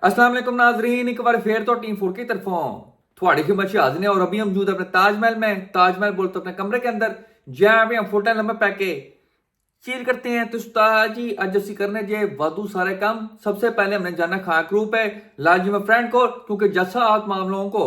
अस्सलाम वालेकुम नाजरीन, एक बार फिर तो टीम फूड की तरफों थोड़ी खिदमत से हाजिर हैं और अभी हम मौजूद अपने ताजमहल में। ताजमहल बोलते अपने कमरे के अंदर जहाँ पे हम फुल टाइम लंबे पैके चील करते हैं। तो उस्ताद जी अज असी करने जे वादू सारे काम। सबसे पहले हमने जाना खाक रूप है लालजी में फ्रेंड को, क्योंकि जैसा आप मामलों को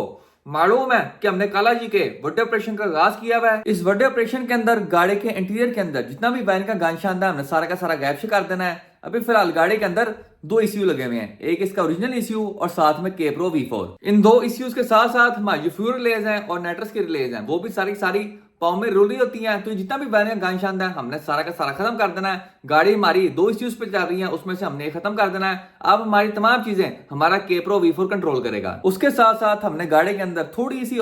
मालूम है कि हमने काला जी के बड़े ऑपरेशन का आगाज किया हुआ है। इस बड़े ऑपरेशन के अंदर गाड़ी के इंटीरियर के अंदर जितना भी बैन का गानशान था हमने सारा का सारा गैप से कर देना है। अभी फिलहाल गाड़ी के अंदर दो ईसीयू लगे हुए हैं, एक इसका ओरिजिनल ईसीयू और साथ में केप्रो V4। इन दो ईसीयूज के साथ साथ हमारी फ्यूल रिलेज हैं और नेट्रस की रिलेज हैं, वो भी सारी सारी पाँव में रोली होती हैं। तो जितना भी बैन का गानशान है हमने सारा का सारा खत्म कर देना है। गाड़ी हमारी दो इश्यूज पे चल रही है, उसमें से हमने खत्म कर देना है। अब हमारी तमाम चीजें हमारा केप्रो V4 कंट्रोल करेगा। उसके साथ साथ हमने गाड़ी के अंदर थोड़ी जी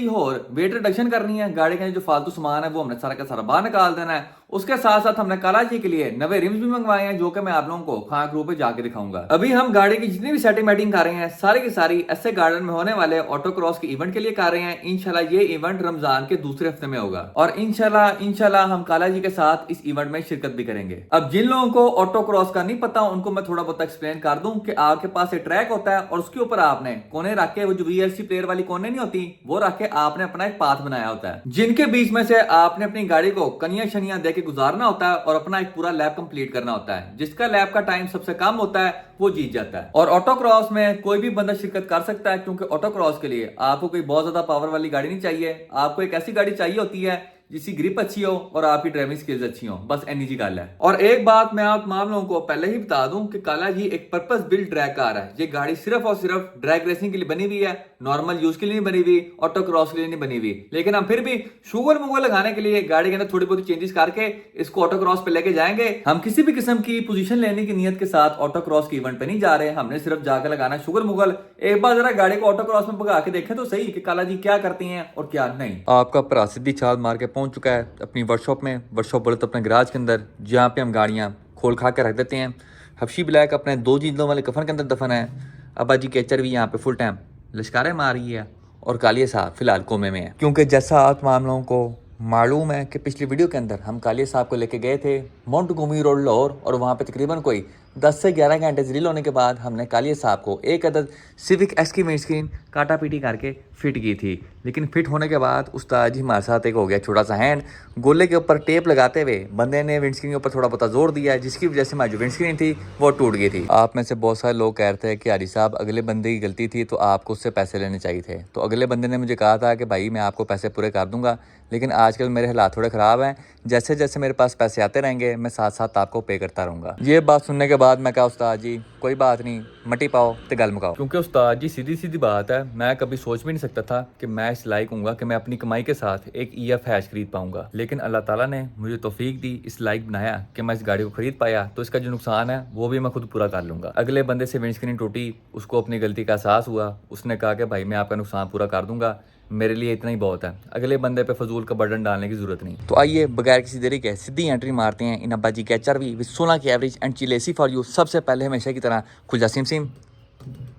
और वेट रिडक्शन करनी है। गाड़ी के जो फालतू सामान है वो हमने सारा का सारा बाहर निकाल देना है। उसके साथ साथ हमने काला जी के लिए नवे रिम्स भी मंगवाए हैं, जो कि मैं आप लोगों को खाक रूप पे जाके दिखाऊंगा। अभी हम गाड़ी की जितनी भी सेटिंग मेटिंग कर रहे हैं सारी की सारी ऐसे गार्डन में होने वाले ऑटो क्रॉस के इवेंट के लिए कर रहे हैं। इंशाल्लाह ये इवेंट रमजान के दूसरे हफ्ते में होगा और इंशाल्लाह हम काला जी के साथ इस इवेंट में शिरकत भी करेंगे। अब जिन लोगों को ऑटो क्रॉस का नहीं पता उनको मैं थोड़ा बहुत एक्सप्लेन कर दूं कि आपके पास एक ट्रैक होता है और उसके ऊपर आपने कोने रख के, वो जो VLC प्लेयर वाली कोने नहीं होती, वो रख के आपने अपना एक पाथ बनाया होता है, जिनके बीच में से आपने अपनी गाड़ी को कनिया शनिया दे के गुजारना होता है और अपना एक पूरा लैप कंप्लीट करना होता है। जिसका लैप का टाइम सबसे कम होता है वो जीत जाता है। और ऑटो क्रॉस में कोई भी बंदा शिरकत कर सकता है, क्योंकि ऑटो क्रॉस के लिए आपको कोई बहुत ज्यादा पावर वाली गाड़ी नहीं चाहिए। आपको एक ऐसी गाड़ी चाहिए होती है जिसकी ग्रिप अच्छी हो और आपकी ड्राइविंग स्किल्स अच्छी हो, बस एनी जी गल है। और एक बात मैं आप तमाम लोगों को पहले ही बता दूं कि काला जी एक पर्पस बिल्ड ड्रैग कार है। ये गाड़ी सिर्फ और सिर्फ ड्रैग रेसिंग के लिए बनी हुई है, नॉर्मल यूज के लिए नहीं बनी हुई, ऑटो क्रॉस के लिए नहीं बनी हुई। लेकिन हम फिर भी शुगर मुगर लगाने के लिए गाड़ी के अंदर थोड़ी बहुत चेंजेस करके इसको ऑटो क्रॉस पे लेके जाएंगे। हम किसी भी किस्म की पोजीशन लेने की नियत के साथ ऑटो क्रॉस के इवेंट पे नहीं जा रहे, हमने सिर्फ जाकर लगाना शुगर मुगल। एक बार जरा गाड़ी को ऑटो क्रॉस में भगा के देखें तो सही कि काला जी क्या करती हैं और क्या नहीं। आपका भरा सीधी छाल मार के पहुंच चुका है अपनी वर्कशॉप में। वर्कशॉप बोले तो अपने गराज के अंदर, जहाँ पे हम गाड़ियाँ खोल खा के रख देते हैं। हफ्शी ब्लैक अपने 2 जिंदों वाले कफन के अंदर दफन है। अब्बा जी केचर भी यहाँ पे फुल टाइम लश्कारे मार रही है और कालिया साहब फिलहाल कोमे में है, क्योंकि जैसा आप माम लोगों को मालूम है कि पिछली वीडियो के अंदर हम कालिया साहब को लेके गए थे मोंटगोमरी रोड लाहौर, और वहाँ पे तकरीबन कोई 10 से 11 घंटे ड्रिल होने के बाद हमने कालिया साहब को एक अदद सिविक एस की स्क्रीन काटा पीटी करके फिट की थी। लेकिन फिट होने के बाद उस्ताद जी हमारे साथ एक हो गया छोटा सा हैंड। गोले के ऊपर टेप लगाते हुए बंदे ने विंडस्क्रीन के ऊपर थोड़ा बहुत जोर दिया, जिसकी वजह से हमारी जो विंडस्क्रीन थी वो टूट गई थी। आप में से बहुत सारे लोग कह रहे थे कि हाजी साहब अगले बंदे की गलती थी तो आपको उससे पैसे लेने चाहिए थे। तो अगले बंदे ने मुझे कहा था कि भाई मैं आपको पैसे पूरे कर दूंगा, लेकिन आजकल मेरे हालात थोड़े ख़राब हैं, जैसे जैसे मेरे पास पैसे आते रहेंगे मैं साथ साथ आपको पे करता रहूँगा। ये बात सुनने के बाद मैं कहा उस्ताद जी कोई बात नहीं, मट्टी पाओ तो गल मुकाओ। क्योंकि उस्ताद जी सीधी सीधी बात है, मैं कभी सोच भी नहीं सकता था कि मैं इस लायक हूँगा कि मैं अपनी कमाई के साथ एक EF हैश खरीद पाऊंगा। लेकिन अल्लाह ताला ने मुझे तौफीक दी, इस लायक बनाया कि मैं इस गाड़ी को खरीद पाया। तो इसका जो नुकसान है वो भी मैं खुद पूरा कर लूँगा। अगले बंदे से विंडस्क्रीन टूटी, उसको अपनी गलती का एहसास हुआ, उसने कहा कि भाई मैं आपका नुकसान पूरा कर दूंगा, मेरे लिए इतना ही बहुत है, अगले बंदे पे फजूल का बर्डन डालने की जरूरत नहीं। तो आइए बगैर किसी देरी के सीधी एंट्री मारते हैं इन अब्बा जी के HRV विद 16 की एवरेज एंड चिलेसी फॉर यू। सबसे पहले हमेशा की तरह खुलजा सिम सिम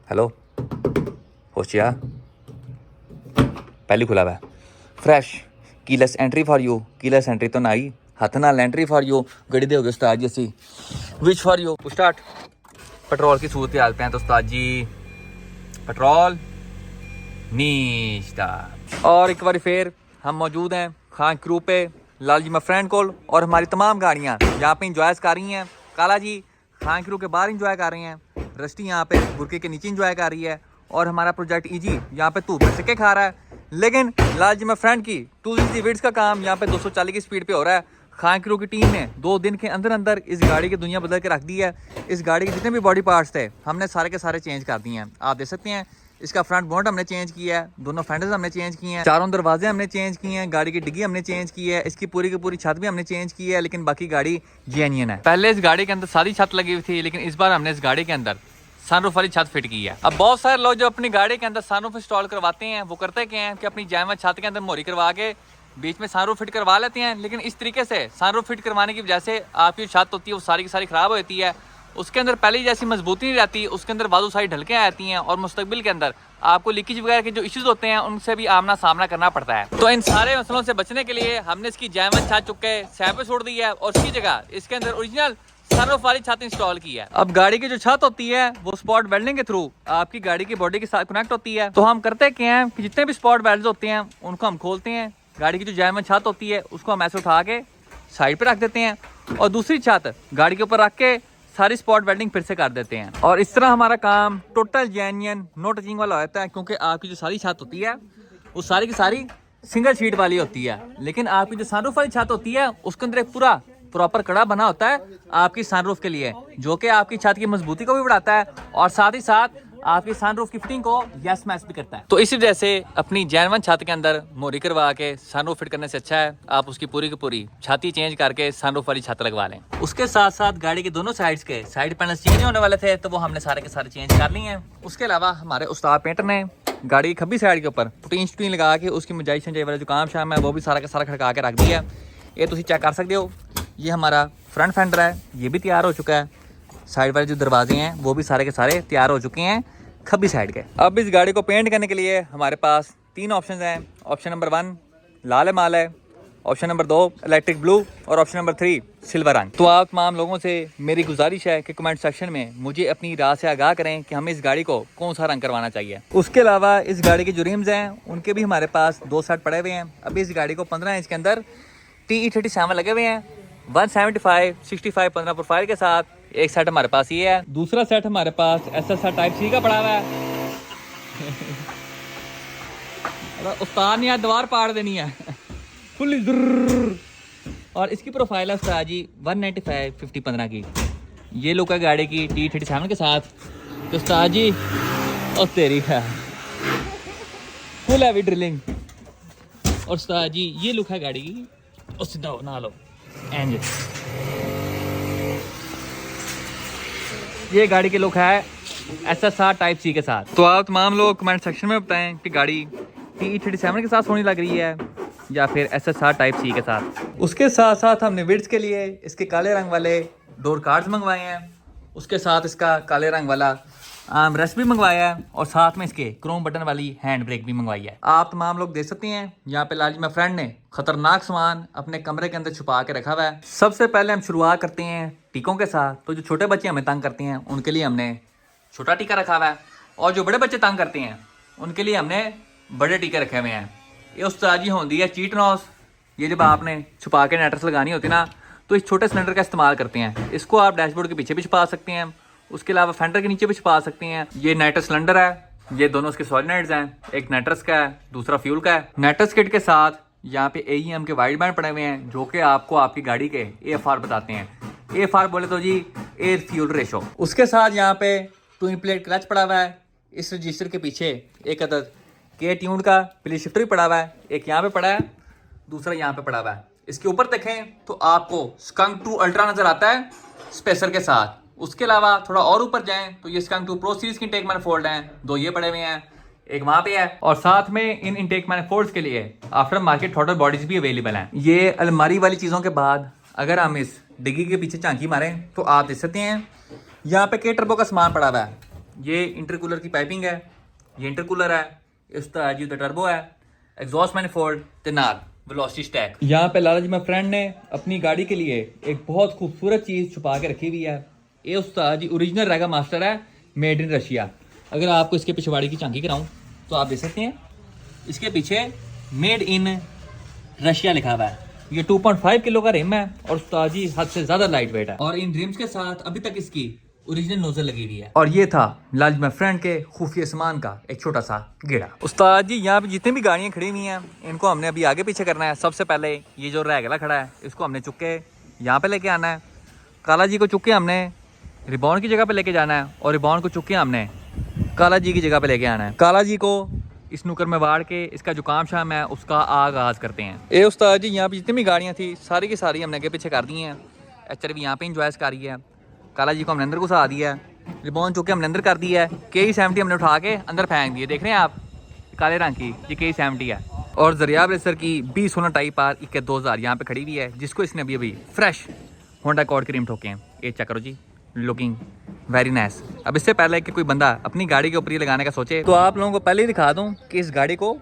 हेलो होशिया पहली खुला हुआ fresh keyless entry for you. Keyless entry तो ना आई, हथ नाल एंट्री फॉर यू। गड्डी दे हो गए उस्ताद जी असी which for you start. Petrol की सूरत हाल पे हैं तो उस्ताद जी पेट्रोल नीस्टा। और एक बार फिर हम मौजूद हैं खान क्रू पे लालजी में फ्रेंड कोल, और हमारी तमाम गाड़ियाँ यहाँ पे इंजॉय कर रही हैं। काला जी खान क्रू के बाहर इंजॉय कर रही हैं, रस्टी यहाँ पे बुरके के नीचे इंजॉय कर रही है, और हमारा प्रोजेक्ट ईजी यहाँ पे धूप में सिक्के खा रहा है। लेकिन लालजी में फ्रेंड की 2 विड्स का काम यहाँ पे 240 की स्पीड पे हो रहा है। खान क्रू की टीम ने 2 दिन के अंदर अंदर इस गाड़ी की दुनिया बदल के रख दी है। इस गाड़ी के जितने भी बॉडी पार्ट्स थे हमने सारे के सारे चेंज कर दिए हैं। आप देख सकते हैं इसका फ्रंट बोनट हमने चेंज किया है, दोनों फेंडर्स हमने चेंज किए हैं, चारों दरवाजे हमने चेंज किए हैं, गाड़ी की डिग्गी हमने चेंज की है, इसकी पूरी की पूरी छत भी हमने चेंज की है। लेकिन बाकी गाड़ी जेन्युइन है। पहले इस गाड़ी के अंदर सारी छत लगी हुई थी, लेकिन इस बार हमने इस गाड़ी के अंदर सनरूफ वाली छत फिट की है। अब बहुत सारे लोग जो अपनी गाड़ी के अंदर सनरूफ इंस्टॉल करवाते हैं वो करते क्या हैं कि अपनी जैम छत के अंदर मोहरी करवा के बीच में सनरूफ फिट करवा लेते हैं। लेकिन इस तरीके से सनरूफ फिट करवाने की वजह से आपकी छत होती है वो सारी की सारी खराब हो जाती है। उसके अंदर पहले जैसी मजबूती नहीं रहती, उसके अंदर वादू सारी ढलकें आती हैं, और मुस्तकबिल के अंदर आपको लीकेज वगैरह के जो इश्यूज होते हैं उनसे भी आमना सामना करना पड़ता है। तो इन सारे मसलों से बचने के लिए हमने इसकी जैमन छत चुके सैप पे छोड़ दी है, और इसकी जगह इसके अंदर ओरिजिनल सनरूफ वाली छत इंस्टॉल की है। अब गाड़ी की जो छत होती है वो स्पॉट वेल्डिंग के थ्रू आपकी गाड़ी की बॉडी के साथ कनेक्ट होती है। तो हम करते क्या हैं कि जितने भी स्पॉट वेल्ड्स होते हैं उनको हम खोलते हैं, गाड़ी की जो जैम छत होती है उसको हम ऐसे उठा के साइड पे रख देते हैं और दूसरी छत गाड़ी के ऊपर रख के सारी स्पॉट वेल्डिंग फिर से कर देते हैं। और इस तरह हमारा काम टोटल जेन्युइन नो टचिंग वाला होता है, क्योंकि आपकी जो सारी छत होती है वो सारी की सारी सिंगल शीट वाली होती है। लेकिन आपकी जो सनरूफ वाली छत होती है उसके अंदर एक पूरा प्रॉपर कड़ा बना होता है आपकी सनरूफ के लिए, जो कि आपकी छत की मजबूती को भी बढ़ाता है और साथ ही साथ आपकी सनरूफ की फिटिंग को यस मैच भी करता है। तो इसी वजह से अपनी जेनवन छत के अंदर मोरी करवा के सनरूफ फिट करने से अच्छा है आप उसकी पूरी की पूरी छाती चेंज करके सनरूफ वाली छत लगवा लें। उसके साथ साथ गाड़ी के दोनों साइड्स के साइड पैनल चेंज होने वाले थे तो वो हमने सारे के सारे चेंज कर लिए हैं। उसके अलावा हमारे उस्ताद पेंटर ने गाड़ी की खब्बी साइड के ऊपर पुटीन लगा के उसकी मुजाई शंजाई वाला जो काम शाम है वो भी सारा का सारा खड़का के रख दिया है। ये तुम चेक कर सकते हो। ये हमारा फ्रंट फेंडर है, ये भी तैयार हो चुका है। साइड वाले जो दरवाजे हैं वो भी सारे के सारे तैयार हो चुके हैं खब्बी साइड के। अब इस गाड़ी को पेंट करने के लिए हमारे पास 3 ऑप्शन हैं। ऑप्शन नंबर 1 लाल माल है, ऑप्शन नंबर 2 इलेक्ट्रिक ब्लू और ऑप्शन नंबर 3 सिल्वर रंग। तो आप तमाम लोगों से मेरी गुजारिश है कि कमेंट सेक्शन में मुझे अपनी राय से आगाह करें कि हमें इस गाड़ी को कौन सा रंग करवाना चाहिए। उसके अलावा इस गाड़ी के जो रिम्स हैं उनके भी हमारे पास 2 सेट पड़े हुए हैं। अभी इस गाड़ी को 15 इंच के अंदर TE37 लगे हुए हैं 175 65 15 प्रोफाइल के साथ। एक सेट हमारे पास ये है, दूसरा सेट हमारे पास SSR टाइप C का पड़ा हुआ है। उस्ताद ने यार दीवार पाड़ देनी है फुल। और इसकी प्रोफाइल है उस्ताद जी 195 50 15 की। ये लुक है गाड़ी की TE37 के साथ। तो उस्ताद जी और तेरी है फुल हैवी ड्रिलिंग। और उस्ताद जी ये लुक है गाड़ी की और सीधा ना लो एंज। ये गाड़ी के लुक है SSR टाइप C के साथ। तो आप तमाम लोग कमेंट सेक्शन में बताएं कि गाड़ी TE37 के साथ सोनी लग रही है या फिर SSR टाइप C के साथ। उसके साथ साथ हमने विड्स के लिए इसके काले रंग वाले डोर कार्ड्स मंगवाए हैं। उसके साथ इसका काले रंग वाला रेस्ट भी मंगवाया है और साथ में इसके क्रोम बटन वाली हैंड ब्रेक भी मंगवाई है। आप तमाम लोग देख सकते हैं यहाँ पे लालजी मेरे फ्रेंड ने खतरनाक सामान अपने कमरे के अंदर छुपा के रखा हुआ है। सबसे पहले हम शुरुआत करते हैं टीकों के साथ। तो जो छोटे बच्चे हमें तंग करते हैं उनके लिए हमने छोटा टीका रखा हुआ है और जो बड़े बच्चे तंग करते हैं उनके लिए हमने बड़े टीके रखे हुए हैं। ये उस्ताद जी होती है चीट नॉस। ये जब आपने छुपा के नेटर्स लगानी होती ना तो इस छोटे सिलेंडर का इस्तेमाल करते हैं। इसको आप डैशबोर्ड के पीछे भी छुपा सकते हैं, उसके अलावा फेंडर के नीचे भी छुपा सकते हैं। ये नाइटर सिलेंडर है, ये दोनों इसके सॉलिनोइड्स हैं, एक नाइट्रस का है दूसरा फ्यूल का है। नाइट्रस किट के साथ यहाँ पे AEM के वाइड बैंड पड़े हुए हैं जो कि आपको आपकी गाड़ी के AFR बताते हैं। AFR बोले तो जी एयर फ्यूल रेशो। उसके साथ यहाँ पे ट्विन प्लेट क्लच पड़ा हुआ है। इस रजिस्टर के पीछे एक अदद के ट्यून का प्ले शिफ्टर भी पड़ा हुआ है, एक यहाँ पे पड़ा है दूसरा यहाँ पे पड़ा हुआ है। इसके ऊपर देखें तो आपको स्कंक 2 अल्ट्रा नजर आता है स्पेसर के साथ। उसके अलावा थोड़ा और ऊपर जाएं तो ये स्कंक 2 प्रो सीरीज की इंटेक मैनिफोल्ड हैं, 2 ये पड़े हुए हैं, एक वहाँ पे है। और साथ में इन इंटेक मैनिफोल्ड्स के लिए आफ्टर मार्केट थ्रॉटल बॉडीज भी अवेलेबल हैं। ये अलमारी वाली चीज़ों के बाद अगर हम इस डिग्गी के पीछे झांकी मारें तो आप देख सकते हैं यहाँ पे के टर्बो का सामान पड़ा हुआ है। ये इंटरकूलर की पाइपिंग है, ये इंटरकूलर है, इस तरह टर्बो है, एग्जॉस्ट मैनिफोल्ड तैनात वेलोसिटी स्टैक। यहाँ पे लाला जी मेरे फ्रेंड ने अपनी गाड़ी के लिए एक बहुत खूबसूरत चीज़ छुपा के रखी हुई है। ये उस्ताद जी ओरिजिनल रेगा मास्टर है, मेड इन रशिया। अगर आपको इसके पिछवाड़ी की झांकी कराऊं तो आप देख सकते हैं इसके पीछे मेड इन रशिया लिखा हुआ है। ये 2.5 किलो का रिम है और उस्ताद जी हद से ज़्यादा लाइट वेट है। और इन रिम्स के साथ अभी तक इसकी ओरिजिनल नोजल लगी हुई है। और ये था लाल मेरे फ्रेंड के खुफिया सामान का एक छोटा सा गेड़ा। उस्ताद जी यहाँ पे जितनी भी गाड़ियाँ खड़ी हुई हैं इनको हमने अभी आगे पीछे करना है। सबसे पहले ये जो रैगला खड़ा है इसको हमने चुक के यहाँ पे लेके आना है। काला जी को चुक के हमने रिबॉन की जगह पे लेके जाना है और रिबॉन को चुक के हमने काला जी की जगह पे लेके आना है। काला जी को इस नुकर में वाड़ के इसका जो काम शाम है उसका आगाज करते हैं। ए उस्ताद जी यहाँ पे जितनी भी गाड़ियाँ थी सारी की सारी हमने आगे पीछे कर दी हैं। HRV यहाँ पे इंजॉयस कर रही है। काला जी को हमने अंदर घुसा दिया है, रिबॉन चुके हमने अंदर कर दिया है। KE70 हमने उठा के अंदर फेंक दिए। देख रहे हैं आप काले रंग की ये KE70 है। और जरियाब रेसर की 2016 टाइप R 21 यहाँ पे खड़ी हुई है जिसको इसने अभी फ्रेश होंडा अकॉर्ड के रिम ठोके हैं। ये चेक करो जी, लुकिंग वेरी नाइस। अब इससे पहले कि कोई बंदा अपनी गाड़ी के ऊपर ये लगाने का सोचे तो आप लोगों को पहले ही दिखा दूं कि इस गाड़ी को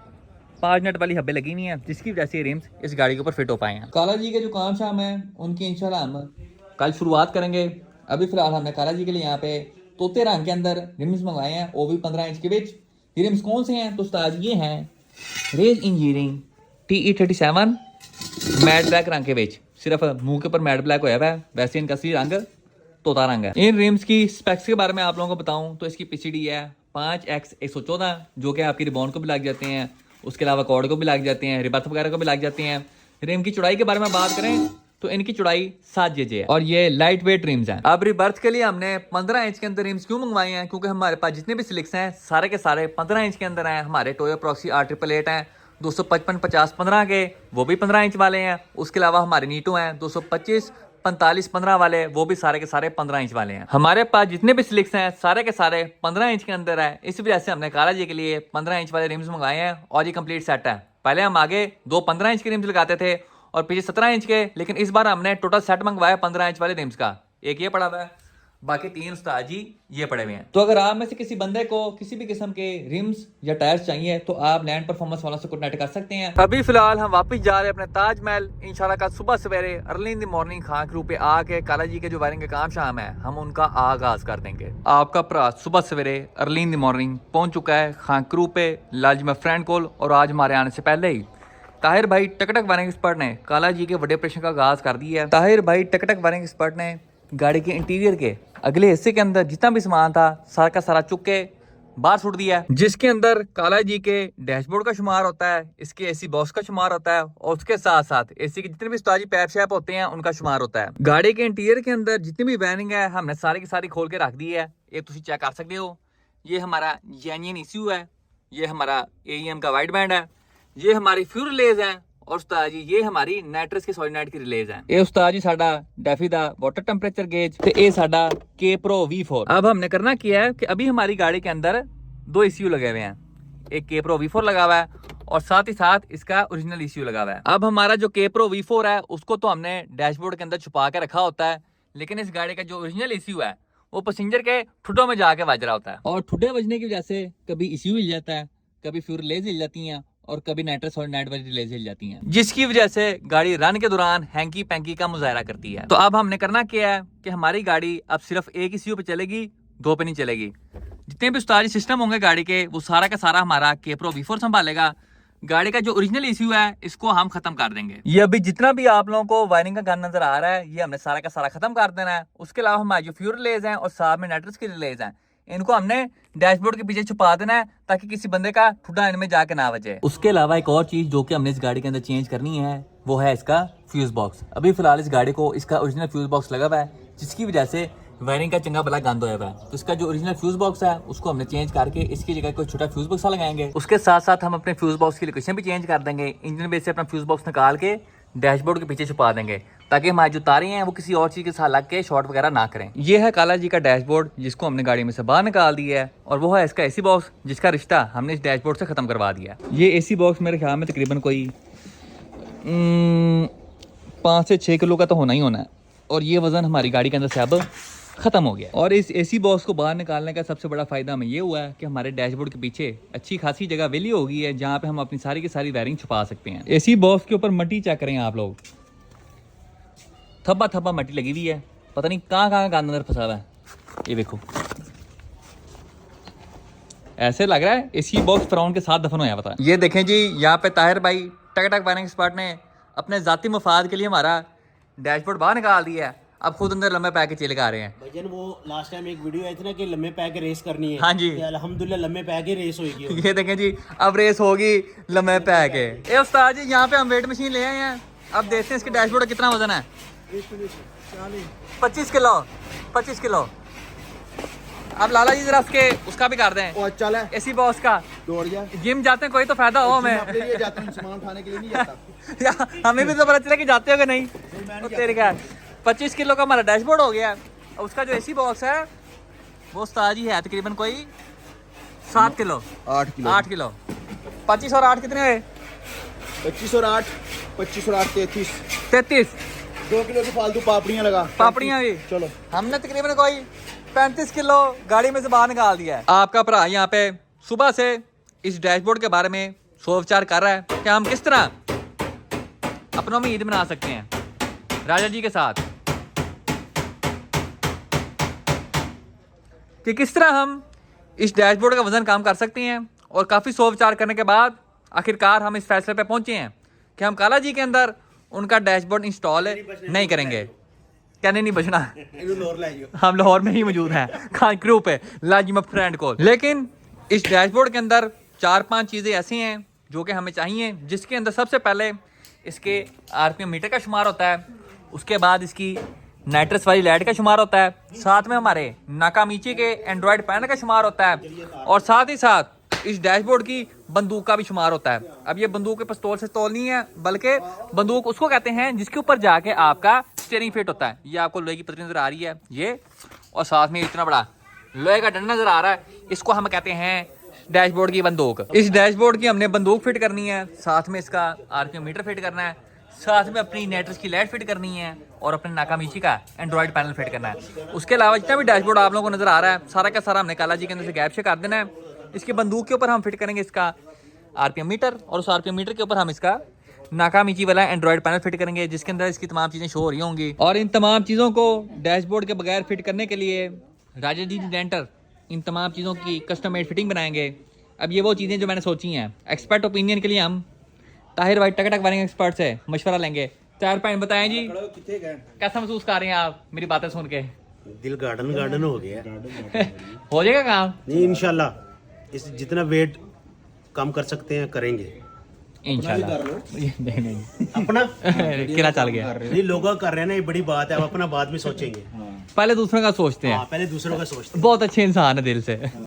5 नट वाली हब्बें लगी हुई हैं जिसकी वजह से रिम्स इस गाड़ी के ऊपर फिट हो पाए हैं। काला जी के जो काम शाम है उनकी इंशाल्लाह हम कल शुरुआत करेंगे। अभी फिलहाल हमने काला जी के लिए यहाँ पे तोते रंग के अंदर रिम्स मंगवाए हैं, वो भी 15 इंच के बीच। ये रिम्स कौन से हैं तो उस्ताद ये हैं raise engineering TE37 matte black रंग के बीच। सिर्फ मुंह के ऊपर मैट ब्लैक होया हुआ है, वैसे इनका असली रंग तोता रंग है। इन रिम्स की स्पेक्स के बारे में आप लोगों को बताऊं तो इसकी PCD है 5x114 जो कि आपकी रिबॉन को भी लग जाते हैं, उसके अलावा कॉर्ड को भी लग जाते हैं, रिबर्थ वगैरह को भी लग जाते हैं। रिम की चौड़ाई के बारे में बात करें तो इनकी चौड़ाई 7 JJ है और ये लाइट वेट रिम्स हैं। अब रिबर्थ के लिए हमने 15 इंच के अंदर रिम्स क्यों मंगवाए हैं, क्योंकि हमारे पास जितने भी स्लिक्स हैं सारे के सारे 15 इंच के अंदर हैं। हमारे टोयो प्रॉक्सी R888 हैं 255 50 15 के, वो भी 15 इंच वाले हैं। उसके अलावा हमारे नीटो हैं 225 45 15 वाले, वो भी सारे के सारे 15 इंच वाले हैं। हमारे पास जितने भी स्लिक्स हैं सारे के सारे 15 इंच के अंदर है। इस वजह से हमने काला जी के लिए 15 इंच वाले रिम्स मंगाए हैं और ये कंप्लीट सेट है। पहले हम आगे 2 15 इंच के रिम्स लगाते थे और पीछे 17 इंच के, लेकिन इस बार हमने टोटल सेट मंगवाया 15 इंच वाले रिम्स का। एक ये पड़ा हुआ है, बाकी 3 उस्ताद जी ये पड़े हुए हैं। तो अगर आप में से किसी बंदे को किसी भी किस्म के रिम्स या टायर्स चाहिए तो आप लैंड परफॉर्मेंस वालों से कॉन्टैक्ट कर सकते हैं। अभी फिलहाल हम वापस जा रहे हैं अपने ताजमहल। इंशाल्लाह कल सुबह सवेरे early in the morning Khan group पे आके काला जी के जो वायरिंग के काम शाम है हम उनका आगाज कर देंगे। आपका भरा सुबह सवेरे अर्ली इन द मॉर्निंग पहुंच चुका है खान ग्रुप पे लाज में फ्रेंड कोल, और आज हमारे आने से पहले ही ताहिर भाई टकटक वायरिंग एक्सपर्ट ने काला जी के बड़े ऑपरेशन का आगाज कर दिया है। ताहिर भाई टकटक वायरिंग एक्सपर्ट ने गाड़ी के इंटीरियर के अगले हिस्से के अंदर जितना भी सामान था सारा का सारा चुक के बाहर सुट दिया है, जिसके अंदर काला जी के डैशबोर्ड का शुमार होता है, इसके AC बॉक्स का शुमार होता है और उसके साथ साथ AC के जितने भी उस्ताद जी पैप शैप होते हैं उनका शुमार होता है। गाड़ी के इंटीरियर के अंदर जितनी भी वायरिंग है हमने सारी की सारी खोल के रख दी है। ये तुम चेक कर सकते हो। ये हमारा जेन्युइन ECU है, ये हमारा AEM का वाइट बैंड है, ये हमारी फ्यूल रिलेज है और उस्ताद जी ये हमारी नाइट्रस के सॉलिनाइड की रिलेज है। ये उस्ताद जी साडा डेफी दा वाटर टेंपरेचर गेज ते ये साडा K Pro V4। अब हमने करना किया है कि अभी हमारी गाड़ी के अंदर 2 ECU लगे हुए हैं, एक K Pro V4 लगा हुआ है और साथ ही साथ इसका ओरिजिनल ECU लगा हुआ है। अब हमारा जो K Pro V4 है उसको तो हमने डैशबोर्ड के अंदर छुपा के रखा होता है, लेकिन इस गाड़ी का जो ओरिजिनल ECU है वो पैसेंजर के ठुड्डों में जाके बज रहा होता है और ठुड्डे बजने की वजह से कभी ECU हिल जाता है, कभी फ्यूल रिलेज हिल जाती हैं और कभी नाइट्रस और नाइट वाली रिलेज हिल जाती हैं, जिसकी वजह से गाड़ी रन के दौरान हैंकी पैंकी का मुजाहरा करती है। तो अब हमने करना क्या है कि हमारी गाड़ी अब सिर्फ एक ECU पे चलेगी, 2 पे नहीं चलेगी। जितने भी उस्ताद सिस्टम होंगे गाड़ी के वो सारा का सारा हमारा K Pro V4 संभालेगा। गाड़ी का जो ओरिजिनल ECU है इसको हम खत्म कर देंगे। ये अभी जितना भी आप लोगों को वायरिंग का गन नजर आ रहा है ये हमने सारा का सारा खत्म कर देना है। उसके अलावा हमारे जो फ्यूल रिलेज हैं और साथ में नाइट्रस की रिलेज हैं इनको हमने डैशबोर्ड के पीछे छुपा देना है ताकि किसी बंदे का ठुड्डा इनमें जाके ना बचे। उसके अलावा एक और चीज जो कि हमने इस गाड़ी के अंदर चेंज करनी है वो है इसका फ्यूज बॉक्स। अभी फिलहाल इस गाड़ी को इसका ओरिजिनल फ्यूज बॉक्स लगा हुआ है, जिसकी वजह से वायरिंग का चंगा भला गंद होया हुआ है। तो इसका जो ओरिजिनल फ्यूज बॉक्स है उसको हमने चेंज करके इसकी जगह कोई छोटा फ्यूज बॉक्स लगाएंगे। उसके साथ साथ हम अपने फ्यूज बॉक्स की लोकेशन भी चेंज कर देंगे। इंजन बेस से अपना फ्यूज बॉक्स निकाल के डैशबोर्ड के पीछे छुपा देंगे ताकि हमारी जो तारें हैं वो किसी और चीज के साथ लग के शॉर्ट वगैरह ना करें। ये है काला जी का डैशबोर्ड जिसको हमने गाड़ी में से बाहर निकाल दिया है, और वो है इसका AC बॉक्स जिसका रिश्ता हमने इस डैशबोर्ड से खत्म करवा दिया। ये AC बॉक्स मेरे ख्याल में तकरीबन कोई 5 से 6 किलो का तो होना ही होना है, और ये वजन हमारी गाड़ी के अंदर से अब खत्म हो गया। और इस AC बॉक्स को बाहर निकालने का सबसे बड़ा फायदा हमें ये हुआ है कि हमारे डैशबोर्ड के पीछे अच्छी खासी जगह वेली हो गई है जहाँ पे हम अपनी सारी की सारी वायरिंग छुपा सकते हैं। AC बॉक्स के ऊपर मट्टी चेक करें आप लोग, थब्बा थब्बा मट्टी लगी हुई है, पता नहीं कहाँ कहाँ गंद अंदर फंसा हुआ है। ये देखो ऐसे लग रहा है AC बॉक्स फिरौन के साथ दफन होया पता। ये देखें जी यहाँ पे ताहिर भाई टकटक वायरिंग एक्सपर्ट ने अपने जाती मफाद के लिए हमारा डैशबोर्ड बाहर निकाल दिया है। अब खुद अंदर लम्बे पैक चले आ रहे हैं। भजन वो लास्ट टाइम एक वीडियो आई थी ना कि लम्बे पैक रेस करनी है। हाँ जी, अल्हम्दुलिल्लाह लम्बे पैक ही रेस होगी। ये देखें जी अब रेस होगी लम्बे पैक है। ए उस्ताद जी यहाँ पे हम वेट मशीन ले आए हैं, अब देखते हैं इसके डैशबोर्ड कितना वजन है। 25 किलो 25 किलो। अब लाला जी जरा उसका भी कर दें। चल AC बॉक्स का दौड़ जा। जिम जाते हैं कोई तो फायदा हो हमें। सामान उठाने के लिए नहीं जाता। हमें भी तो पता चला कि जाते हो कि नहीं। तेरे क्या 25 किलो का हमारा डैशबोर्ड हो गया। उसका जो AC बॉक्स है वो उस्ताद जी है तकरीबन कोई 7 किलो 8 किलो। 25 और 8 कितने हुए? 25 और 8 33 2 किलो की फालतू पापड़ियाँ लगा। पापड़ियाँ भी चलो। हमने तकरीबन कोई 35 किलो गाड़ी में से बाहर निकाल दिया है। आपका भरा यहाँ पे सुबह से इस डैशबोर्ड के बारे में सोच विचार कर रहा है कि हम किस तरह अपनों में ईद मना सकते हैं राजा जी के साथ। कि किस तरह हम इस डैशबोर्ड का वजन कम कर सकते हैं। और काफ़ी सोच विचार करने के बाद आखिरकार हम इस फैसले पे पहुंचे हैं कि हम काला जी के अंदर उनका डैशबोर्ड इंस्टॉल नहीं करेंगे। कहने नहीं बचना, हम लाहौर में ही मौजूद हैं खान क्रू पे लाजिम फ्रेंड को। लेकिन इस डैशबोर्ड के अंदर 4-5 चीज़ें ऐसी हैं जो कि हमें चाहिए, जिसके अंदर सबसे पहले इसके आरपीएम मीटर का शुमार होता है, उसके बाद इसकी नाइट्रस वाली लाइट का शुमार होता है, साथ में हमारे नाकामीची के एंड्रॉयड पैनल का शुमार होता है, और साथ ही साथ इस डैशबोर्ड की बंदूक का भी शुमार होता है। अब ये बंदूक के पिस्तौल से तौल नहीं है, बल्कि बंदूक उसको कहते हैं जिसके ऊपर जाके आपका स्टीयरिंग फिट होता है। ये आपको लोहे की पतरी नजर आ रही है ये, और साथ में इतना बड़ा लोहे का डंडा नजर आ रहा है, इसको हम कहते हैं डैशबोर्ड की बंदूक। इस डैशबोर्ड की हमने बंदूक फिट करनी है, साथ में इसका आरपीएम मीटर फिट करना है, साथ में अपनी नाइट्रस की लाइट फिट करनी है, और अपने नाकामीची का एंड्रॉयड पैनल फिट करना है। उसके अलावा जितना भी डैशबोर्ड आप लोगों को नजर आ रहा है, सारा का सारा हमने काला जी के अंदर से गैप से कर देना है। इसकी बंदूक के ऊपर हम फिट करेंगे इसका आरपीएम मीटर, और उस आरपीएम मीटर के ऊपर हम इसका नाकामीची वाला एंड्रॉयड पैनल फिट करेंगे, जिसके अंदर इसकी तमाम चीज़ें शो हो रही होंगी। और इन तमाम चीज़ों को डैशबोर्ड के बगैर फिट करने के लिए राजा जी डेंटर इन तमाम चीज़ों की कस्टम मेड फिटिंग बनाएंगे। अब ये वो चीज़ें जो मैंने सोची हैं, एक्सपर्ट ओपिनियन के लिए हम ताहिर भाई टक वायरिंग एक्सपर्ट से मशवरा लेंगे। 4 पॉइंट बताएं जी, कैसा महसूस कर रहे हैं आप मेरी बातें सुन के? दिल गार्डन हो गया। हो जाएगा काम? नहीं, इंशाल्लाह इस जितना वेट कम कर सकते हैं करेंगे इंशाल्लाह। नहीं अपना किला चल गया। नहीं, लोग कर रहे हैं ना, ये बड़ी बात है। अब अपना बाद में सोचेंगे, पहले दूसरों का सोचते हैं। पहले दूसरों का सोचते हैं। बहुत अच्छे इंसान है दिल से।